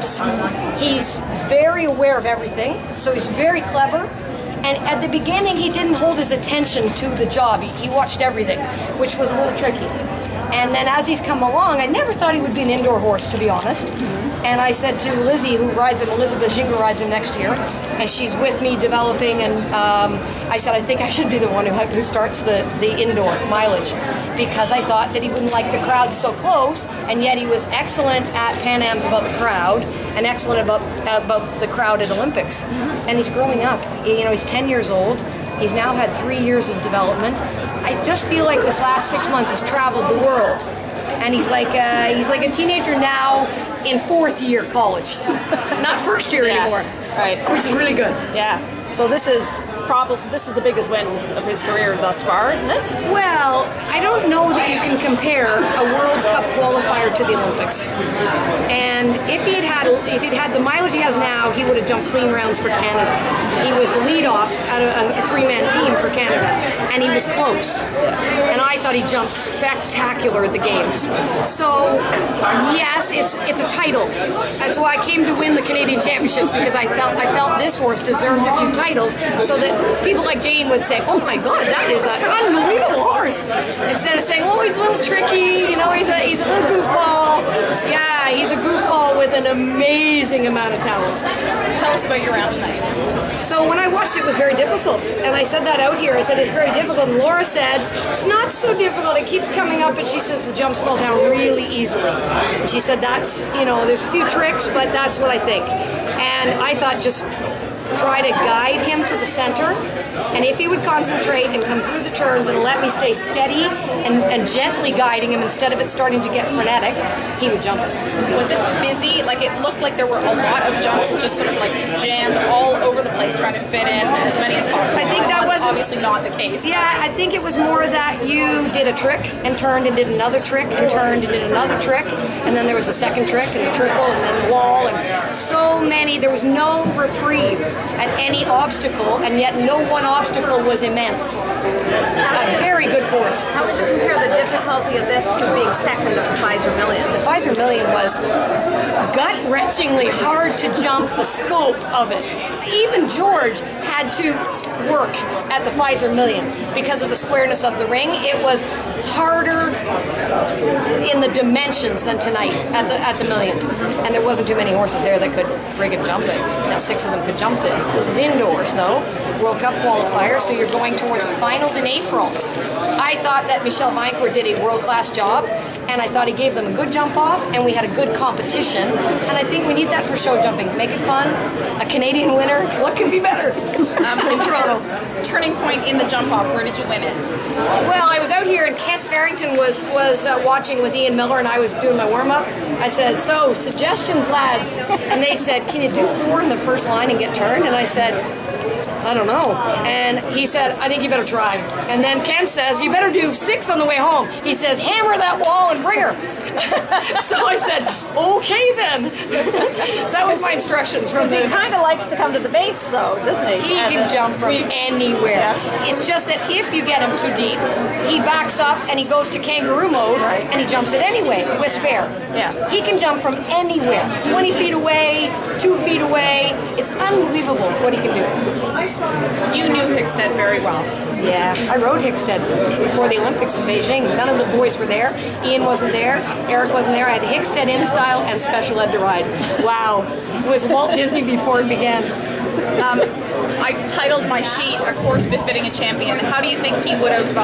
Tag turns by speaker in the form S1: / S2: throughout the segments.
S1: jumps. He's very aware of everything, so he's very clever. And at the beginning, he didn't hold his attention to the job. He watched everything, which was a little tricky. And then as he's come along, I never thought he would be an indoor horse, to be honest. And I said to Lizzie, who rides him, Elizabeth Zinger rides him next year, and she's with me developing, and I said, I think I should be the one who starts the indoor mileage, because I thought that he wouldn't like the crowd so close, and yet he was excellent at Pan Am's about the crowd, and excellent about the crowd at Olympics. And he's growing up. You know, he's 10 years old. He's now had 3 years of development. I just feel like this last 6 months he's traveled the world. And he's like a teenager now in 4th year college, not 1st year anymore.
S2: Right,
S1: which is really good.
S2: Yeah. So this is the biggest win of his career thus far, isn't it?
S1: Well, I don't know that you can compare a World Cup qualifier to the Olympics. And if he'd had the mileage he has now, he would have jumped clean rounds for Canada. He was the lead-off out of a 3-man team for Canada, and he was close. And I thought he jumped spectacular at the games. So yes, it's a title. That's why I came to win the Canadian Championships, because I felt this horse deserved a few titles, so that people like Jane would say, "Oh my God, that is an unbelievable horse," instead of saying, "Oh, he's a little tricky. You know, he's a little goofball." Yeah, he's a goofball with an amazing amount of talent.
S2: Tell us about your round tonight.
S1: So when I watched it, it was very difficult, and I said that out here. I said it's very difficult, and Laura said it's not so difficult. It keeps coming up, and she says the jumps fall down really easily. And she said that's, you know, there's a few tricks, but that's what I think. And I thought just try to guide him to the center, and if he would concentrate and come through the turns and let me stay steady and gently guiding him instead of it starting to get frenetic, he would jump it.
S2: Was it busy? Like, it looked like there were a lot of jumps just sort of like jammed all over the place trying to fit in as many as possible.
S1: I think that was
S2: obviously not the case.
S1: Yeah, I think it was more that you did a trick and turned and did another trick and turned and did another trick, and then there was a second trick and the triple and then the wall, and so many. There was no reprieve at any obstacle, and yet no one obstacle was immense. A very good course.
S3: How would you compare the difficulty of this to being second at the Pfizer Million?
S1: The Pfizer Million was gut-wrenchingly hard to jump, the scope of it. Even George had to work at the Pfizer Million because of the squareness of the ring. It was harder in the dimensions than tonight at the Million. And there wasn't too many horses there that could friggin' jump it. Now 6 of them could jump this. This is indoors, though. World Cup qualifier, so you're going towards the finals in April. I thought that Michel Vaincourt did a world-class job, and I thought he gave them a good jump off, and we had a good competition, and I think we need that for show jumping. Make it fun. A Canadian winner, what can be better? In Toronto.
S2: Turning point in the jump off, where did you win it?
S1: Well, I was out here, and Kent Farrington was watching with Ian Miller, and I was doing my warm-up. I said, "So, suggestions, lads." And they said, "Can you do 4 in the first line and get turned?" And I said, "I don't know." And he said, "I think you better try." And then Ken says, "You better do 6 on the way home." He says, "Hammer that wall and bring her." So I said, "Okay then." That was my instructions from
S2: He kind of likes to come to the base, though, doesn't he?
S1: He can jump from anywhere. Yeah. It's just that if you get him too deep, he backs up and he goes to kangaroo mode, and he jumps it anyway with spare.
S2: Yeah.
S1: He can jump from anywhere, 20 feet away, 2 feet away. It's unbelievable what he can do.
S2: You knew Hickstead very well.
S1: Yeah, I rode Hickstead before the Olympics in Beijing. None of the boys were there. Ian wasn't there. Eric wasn't there. I had Hickstead in style and special ed to ride. Wow. It was Walt Disney before it began.
S2: I titled my sheet "A Course Befitting a Champion." How do you think he would have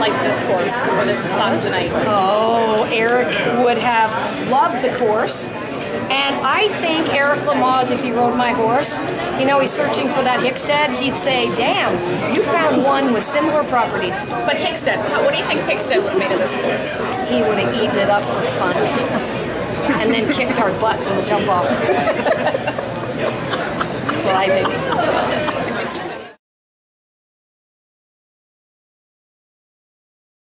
S2: liked this course or this class tonight?
S1: Oh, Eric would have loved the course. And I think Eric Lamaze, if he rode my horse, you know, he's searching for that Hickstead, he'd say, "Damn, you found one with similar properties."
S2: But Hickstead, what do you think Hickstead would have made of this course?
S1: He would have eaten it up for fun. And then kicked our butts in the jump off. That's what I think.